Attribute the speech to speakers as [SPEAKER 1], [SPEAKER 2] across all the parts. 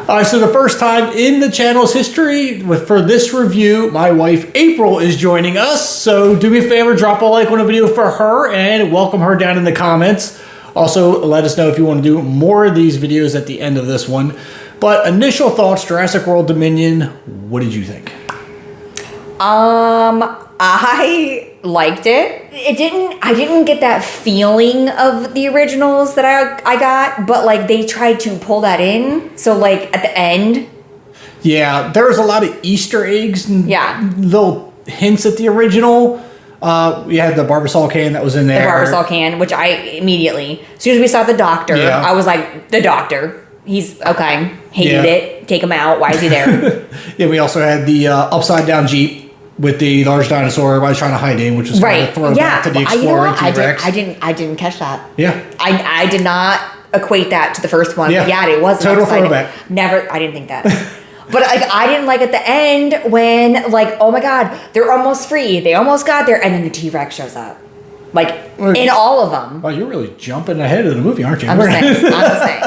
[SPEAKER 1] Alright, so the first time in the channel's history for this review, my wife April is joining us. So do me a favor, drop a like on the video for her and welcome her down in the comments. Also, let us know if you want to do more of these videos at the end of this one. But initial thoughts, Jurassic World Dominion, what did you think?
[SPEAKER 2] I liked it. I didn't get that feeling of the originals that I got, but like they tried to pull that in. So like at the end.
[SPEAKER 1] Yeah, there was a lot of Easter eggs and little hints at the original. We had the Barbasol can that was in there.
[SPEAKER 2] The Barbasol can, which I immediately, as soon as we saw the doctor, I was like, the doctor. He's okay. Hated it. Take him out. Why is he there?
[SPEAKER 1] Yeah, we also had the upside down Jeep with the large dinosaur everybody's trying to hide in, which was kind of throwback to the Explorer and T-Rex.
[SPEAKER 2] I didn't catch that.
[SPEAKER 1] Yeah.
[SPEAKER 2] I did not equate that to the first one. Yeah, it was
[SPEAKER 1] total throwback.
[SPEAKER 2] I didn't think that. But I didn't like at the end when like, oh my God, they're almost free. They almost got there, and then the T-Rex shows up. Like in all of them.
[SPEAKER 1] Well, you're really jumping ahead of the movie, aren't you?
[SPEAKER 2] I'm just saying.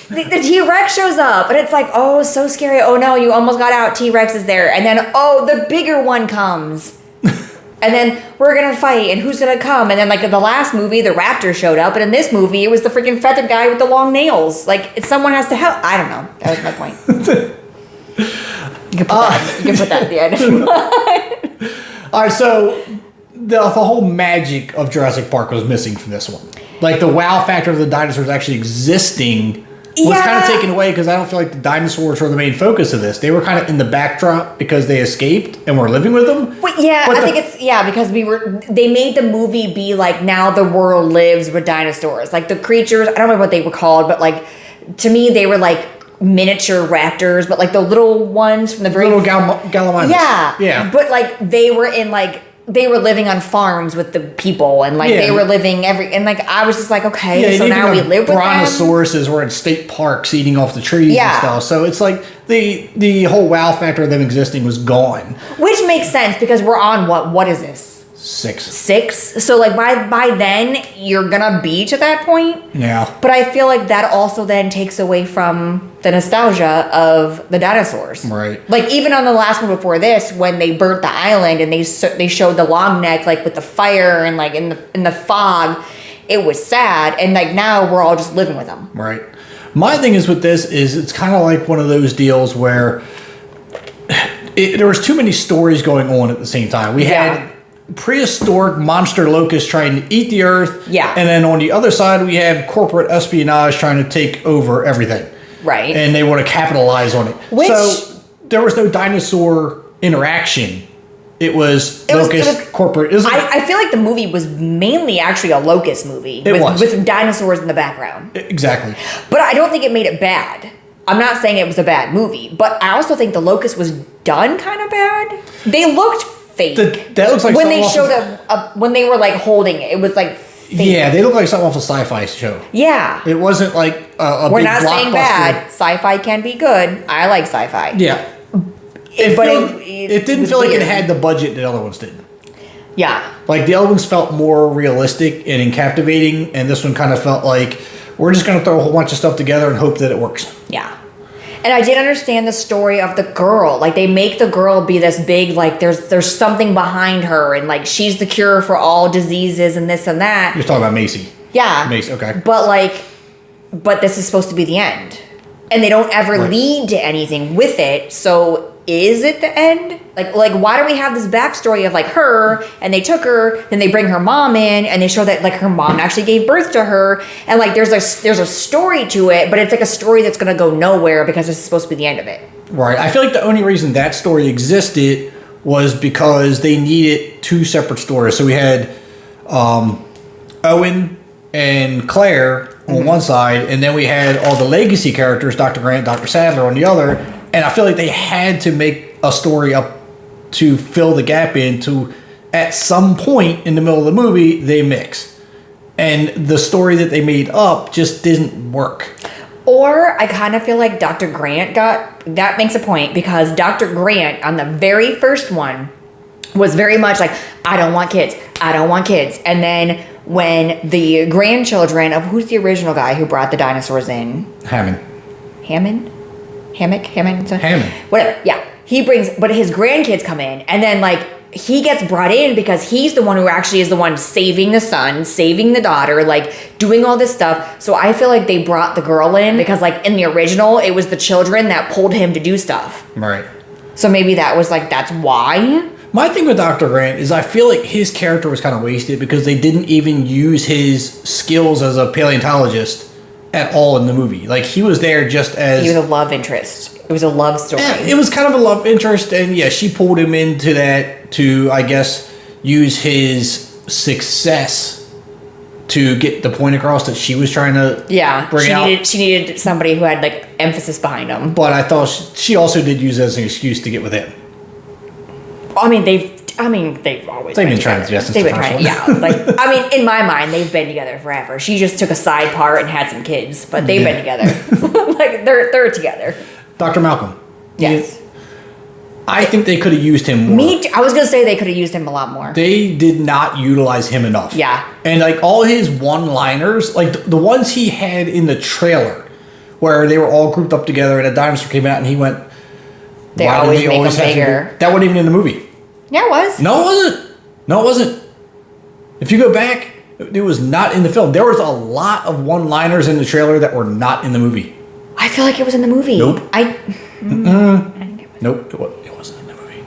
[SPEAKER 2] The T-Rex shows up, and it's like, oh, so scary. Oh, no, you almost got out. T-Rex is there. And then, oh, the bigger one comes. And then we're going to fight, and who's going to come? And then, like, in the last movie, the raptor showed up. And in this movie, it was the freaking feathered guy with the long nails. Like, someone has to help. I don't know. That was my point. You can put that at the end.
[SPEAKER 1] All right, so the whole magic of Jurassic Park was missing from this one. Like, the wow factor of the dinosaurs actually existing was kind of taken away because I don't feel like the dinosaurs were the main focus of this. They were kind of in the backdrop because they escaped and we're living with them.
[SPEAKER 2] But I think it's because they made the movie be like now the world lives with dinosaurs. Like the creatures, I don't know what they were called, but like to me they were like miniature raptors, but like the little ones from the very
[SPEAKER 1] little Gallimimus.
[SPEAKER 2] Yeah. But like they were living on farms with the people, and like they were living and like I was just like, okay, so now we live with them.
[SPEAKER 1] Brontosauruses were in state parks eating off the trees and stuff. So it's like the whole wow factor of them existing was gone.
[SPEAKER 2] Which makes sense because we're on what is this?
[SPEAKER 1] 6.
[SPEAKER 2] So like by then you're gonna be to that point.
[SPEAKER 1] Yeah.
[SPEAKER 2] But I feel like that also then takes away from the nostalgia of the dinosaurs.
[SPEAKER 1] Right.
[SPEAKER 2] Like even on the last one before this, when they burnt the island and they showed the long neck like with the fire and like in the fog, it was sad. And like now we're all just living with them.
[SPEAKER 1] Right. My thing is with this is it's kind of like one of those deals where there was too many stories going on at the same time. We had prehistoric monster locusts trying to eat the earth.
[SPEAKER 2] Yeah.
[SPEAKER 1] And then on the other side, we have corporate espionage trying to take over everything.
[SPEAKER 2] Right.
[SPEAKER 1] And they want to capitalize on it. So there was no dinosaur interaction. It was corporate.
[SPEAKER 2] I feel like the movie was mainly actually a locust movie. With dinosaurs in the background.
[SPEAKER 1] Exactly.
[SPEAKER 2] But I don't think it made it bad. I'm not saying it was a bad movie, but I also think the locust was done kind of bad. They looked fake.
[SPEAKER 1] That looks like
[SPEAKER 2] when they showed when they were like holding it, it was like fake.
[SPEAKER 1] Yeah, they look like something off a sci-fi show.
[SPEAKER 2] Yeah,
[SPEAKER 1] it wasn't like a
[SPEAKER 2] we're
[SPEAKER 1] big
[SPEAKER 2] not saying bad. Sci-fi can be good. I like sci-fi.
[SPEAKER 1] Yeah, it didn't feel like it had the budget that other ones did.
[SPEAKER 2] Yeah,
[SPEAKER 1] like the other ones felt more realistic and captivating, and this one kind of felt like we're just going to throw a whole bunch of stuff together and hope that it works.
[SPEAKER 2] Yeah. And I did understand the story of the girl. Like they make the girl be this big, like there's something behind her, and like she's the cure for all diseases and this and that.
[SPEAKER 1] You're talking about Maisie.
[SPEAKER 2] Yeah.
[SPEAKER 1] Maisie, okay.
[SPEAKER 2] But this is supposed to be the end. And they don't ever lead to anything with it. So is it the end? Like why do we have this backstory of like her and they took her, then they bring her mom in and they show that like her mom actually gave birth to her, and like there's a story to it, but it's like a story that's gonna go nowhere because this is supposed to be the end of it.
[SPEAKER 1] Right. I feel like the only reason that story existed was because they needed 2 separate stories. So we had Owen and Claire on one side, and then we had all the legacy characters, Dr. Grant, Dr. Sadler on the other. And I feel like they had to make a story up to fill the gap in to, at some point in the middle of the movie, they mix. And the story that they made up just didn't work.
[SPEAKER 2] Or I kind of feel like Dr. Grant that makes a point, because Dr. Grant on the very first one was very much like, I don't want kids. I don't want kids. And then when the grandchildren of who's the original guy who brought the dinosaurs in?
[SPEAKER 1] Hammond.
[SPEAKER 2] Whatever. Yeah. He brings, but his grandkids come in, and then like he gets brought in because he's the one who actually is the one saving the son, saving the daughter, like doing all this stuff. So I feel like they brought the girl in because like in the original, it was the children that pulled him to do stuff.
[SPEAKER 1] Right.
[SPEAKER 2] So maybe that was like, that's why.
[SPEAKER 1] My thing with Dr. Grant is I feel like his character was kind of wasted because they didn't even use his skills as a paleontologist at all in the movie. Like, he was there just as...
[SPEAKER 2] He was a love interest. It was a love story.
[SPEAKER 1] Yeah, it was kind of a love interest, and yeah, she pulled him into that to, I guess, use his success to get the point across that she was trying to bring out.
[SPEAKER 2] She needed somebody who had, like, emphasis behind him.
[SPEAKER 1] But I thought she also did use it as an excuse to get with him.
[SPEAKER 2] They've always been trying to. They've been trying. Yeah, like in my mind, they've been together forever. She just took a side part and had some kids, but they've been together. Like they're together.
[SPEAKER 1] Dr. Malcolm.
[SPEAKER 2] Yes.
[SPEAKER 1] I think they could have used him more.
[SPEAKER 2] I was gonna say they could have used him a lot more.
[SPEAKER 1] They did not utilize him enough.
[SPEAKER 2] Yeah.
[SPEAKER 1] And like all his one-liners, like the ones he had in the trailer, where they were all grouped up together and a dinosaur came out and he went.
[SPEAKER 2] They always make them bigger.
[SPEAKER 1] That wasn't even in the movie.
[SPEAKER 2] Yeah, it was.
[SPEAKER 1] No, it wasn't. If you go back, it was not in the film. There was a lot of one-liners in the trailer that were not in the movie.
[SPEAKER 2] I feel like it was in the movie.
[SPEAKER 1] Nope.
[SPEAKER 2] I think it was.
[SPEAKER 1] Nope, it wasn't in the movie.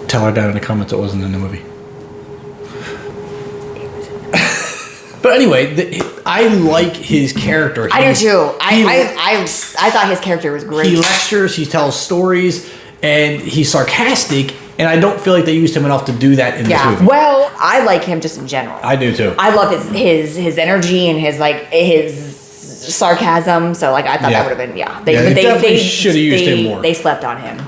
[SPEAKER 1] Tell her down in the comments it wasn't in the movie. But anyway, I like his character.
[SPEAKER 2] I do too. I thought his character was great.
[SPEAKER 1] He lectures, he tells stories, and he's sarcastic. And I don't feel like they used him enough to do that in this movie.
[SPEAKER 2] Well, I like him just in general.
[SPEAKER 1] I do too.
[SPEAKER 2] I love his energy and his sarcasm. So like I thought that would have been
[SPEAKER 1] they should have used him more.
[SPEAKER 2] They slept on him.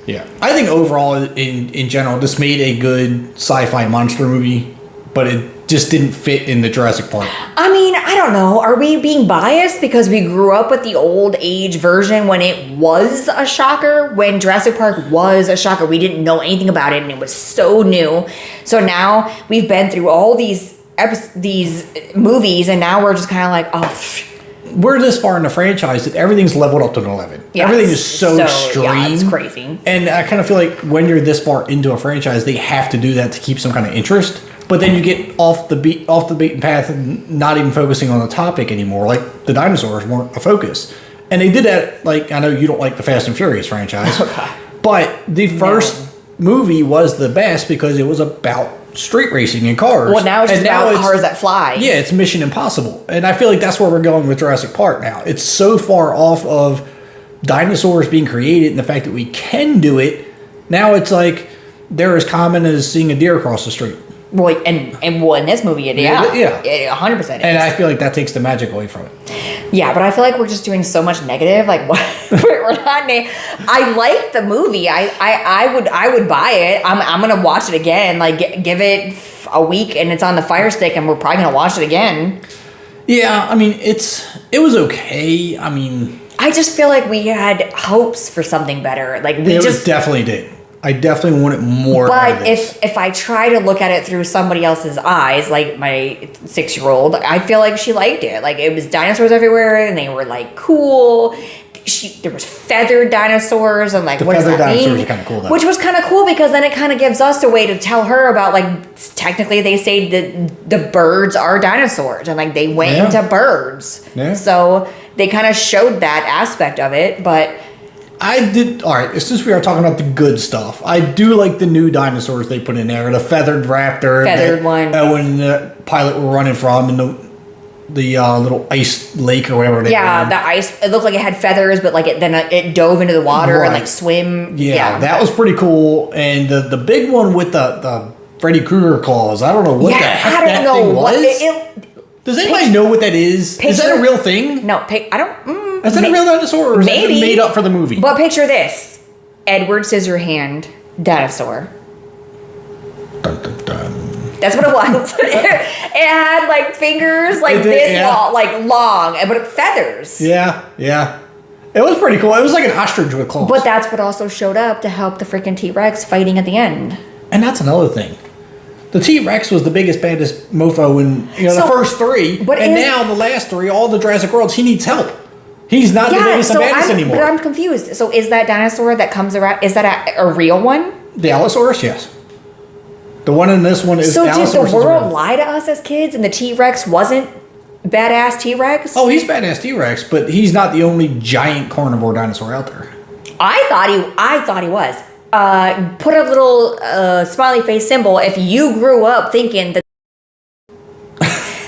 [SPEAKER 1] Yeah, I think overall in general this made a good sci-fi monster movie, but it just didn't fit in the Jurassic Park.
[SPEAKER 2] I mean, I don't know. Are we being biased because we grew up with the old age version when it was a shocker? When Jurassic Park was a shocker, we didn't know anything about it and it was so new. So now we've been through all these movies and now we're just kind of like, oh.
[SPEAKER 1] We're this far in the franchise that everything's leveled up to an 11. Yeah, everything is so extreme. Yeah,
[SPEAKER 2] it's crazy.
[SPEAKER 1] And I kind of feel like when you're this far into a franchise, they have to do that to keep some kind of interest. But then you get off the beaten path and not even focusing on the topic anymore. Like the dinosaurs weren't a focus, and they did that. Like I know you don't like the Fast and Furious franchise, but the first movie was the best because it was about street racing and cars.
[SPEAKER 2] Well, now it's just about cars that fly.
[SPEAKER 1] Yeah, it's Mission Impossible, and I feel like that's where we're going with Jurassic Park now. It's so far off of dinosaurs being created and the fact that we can do it. Now it's like they're as common as seeing a deer across the street.
[SPEAKER 2] Well, and in this movie, 100%.
[SPEAKER 1] And I feel like that takes the magic away from it.
[SPEAKER 2] Yeah, but I feel like we're just doing so much negative. Like, what? We're not. I like the movie. I would buy it. I'm gonna watch it again. Like, give it a week, and it's on the Fire Stick, and we're probably gonna watch it again.
[SPEAKER 1] Yeah, I mean, it was okay. I mean,
[SPEAKER 2] I just feel like we had hopes for something better. Like
[SPEAKER 1] definitely did. I definitely wanted more.
[SPEAKER 2] But if I try to look at it through somebody else's eyes, like my 6-year-old, I feel like she liked it. Like it was dinosaurs everywhere, and they were like cool. There was feathered dinosaurs, and like what does that mean?
[SPEAKER 1] Kind of cool, though.
[SPEAKER 2] Which was kind of cool because then it kind of gives us a way to tell her about like technically they say that the birds are dinosaurs, and like they went into birds. Yeah. So they kind of showed that aspect of it, but.
[SPEAKER 1] I did. All right, since we are talking about the good stuff, I do like the new dinosaurs they put in there. The feathered raptor.
[SPEAKER 2] Feathered one.
[SPEAKER 1] When the pilot were running from in the little ice lake or whatever they were.
[SPEAKER 2] The ice. It looked like it had feathers, but like it dove into the water and like swim.
[SPEAKER 1] Yeah, that was pretty cool. And the big one with the Freddy Krueger claws. I don't know what the heck that thing was. Does anybody know what that is? Is that a real thing?
[SPEAKER 2] No, I don't.
[SPEAKER 1] Is that a real dinosaur or is that made up for the movie?
[SPEAKER 2] But picture this. Edward Scissorhand dinosaur.
[SPEAKER 1] Dun, dun, dun.
[SPEAKER 2] That's what it was. It had like fingers like long, but feathers.
[SPEAKER 1] Yeah. It was pretty cool. It was like an ostrich with claws.
[SPEAKER 2] But that's what also showed up to help the freaking T-Rex fighting at the end.
[SPEAKER 1] And that's another thing. The T-Rex was the biggest, baddest mofo in the first three. And now the last three, all the Jurassic Worlds, he needs help. He's not the biggest and baddest anymore.
[SPEAKER 2] But I'm confused. So is that dinosaur that comes around, is that a real one?
[SPEAKER 1] The Allosaurus, yes. The one in this one is Allosaurus.
[SPEAKER 2] So did the world lie to us as kids and the T-Rex wasn't badass T-Rex?
[SPEAKER 1] Oh, he's badass T-Rex, but he's not the only giant carnivore dinosaur out there.
[SPEAKER 2] I thought he was. Put a little smiley face symbol if you grew up thinking that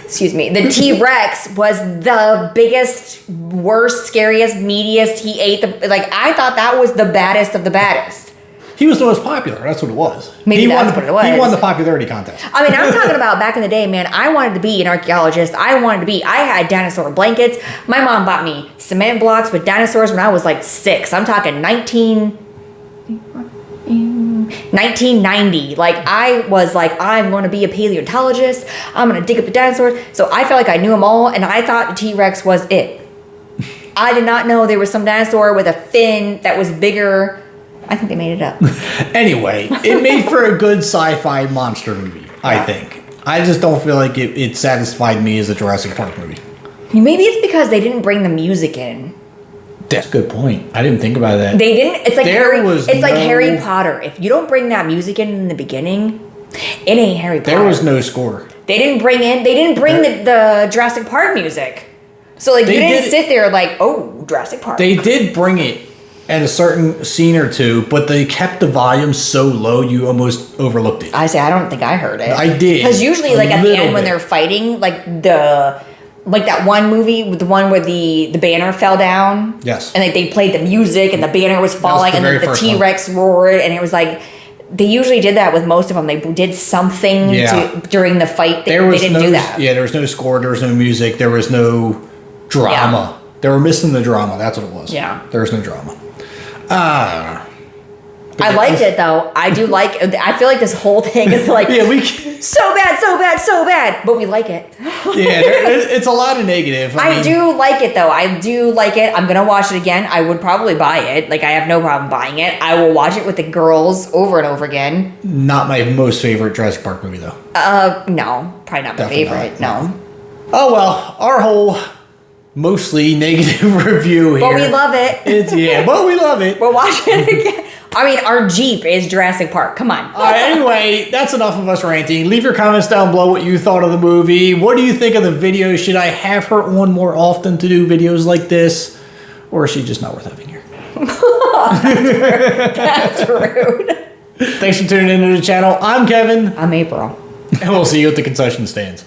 [SPEAKER 2] excuse me, the T-Rex was the biggest, worst, scariest, meatiest. He ate I thought that was the baddest of the baddest.
[SPEAKER 1] He was the most popular. That's what it was.
[SPEAKER 2] Maybe that's what it was.
[SPEAKER 1] He won the popularity contest.
[SPEAKER 2] I mean, I'm talking about back in the day, man. I wanted to be an archaeologist. I had dinosaur blankets. My mom bought me cement blocks with dinosaurs when I was like 6. I'm talking 1990. Like, I was like, I'm going to be a paleontologist. I'm going to dig up the dinosaurs. So I felt like I knew them all, and I thought the T-Rex was it. I did not know there was some dinosaur with a fin that was bigger. I think they made it up.
[SPEAKER 1] Anyway, it made for a good sci-fi monster movie, I think. I just don't feel like it satisfied me as a Jurassic Park movie.
[SPEAKER 2] Maybe it's because they didn't bring the music in.
[SPEAKER 1] That's a good point. I didn't think about that.
[SPEAKER 2] They didn't. It's like Harry Potter. If you don't bring that music in the beginning, it ain't Harry Potter.
[SPEAKER 1] There was no score.
[SPEAKER 2] They didn't bring the Jurassic Park music. So like you didn't sit there like, oh, Jurassic Park.
[SPEAKER 1] They did bring it at a certain scene or two, but they kept the volume so low you almost overlooked it.
[SPEAKER 2] I don't think I heard it.
[SPEAKER 1] I did.
[SPEAKER 2] Because usually like at the end when they're fighting, like that one movie, the one where the banner fell down.
[SPEAKER 1] Yes.
[SPEAKER 2] And like they played the music and the banner was falling and the T-Rex roared and it was like, they usually did that with most of them. They did something during the fight. They didn't do that. Yeah,
[SPEAKER 1] there was no score, there was no music, there was no drama. Yeah. They were missing the drama. That's what it was.
[SPEAKER 2] Yeah.
[SPEAKER 1] There was no drama.
[SPEAKER 2] I liked it though. I do like. I feel like this whole thing is like so bad, but we like it.
[SPEAKER 1] It's a lot of negative.
[SPEAKER 2] I do like it though. I do like it. I'm gonna watch it again. I would probably buy it. Like I have no problem buying it. I will watch it with the girls over and over again.
[SPEAKER 1] Not my most favorite Jurassic Park movie though.
[SPEAKER 2] No, probably not my favorite. No.
[SPEAKER 1] Oh well, our whole mostly negative review here.
[SPEAKER 2] But we love it.
[SPEAKER 1] But we love it.
[SPEAKER 2] We'll watch it again. I mean, our Jeep is Jurassic Park. Come on.
[SPEAKER 1] All right, anyway, that's enough of us ranting. Leave your comments down below what you thought of the movie. What do you think of the video? Should I have her on more often to do videos like this? Or is she just not worth having here?
[SPEAKER 2] That's rude.
[SPEAKER 1] Thanks for tuning into the channel. I'm Kevin.
[SPEAKER 2] I'm April.
[SPEAKER 1] And we'll see you at the concession stands.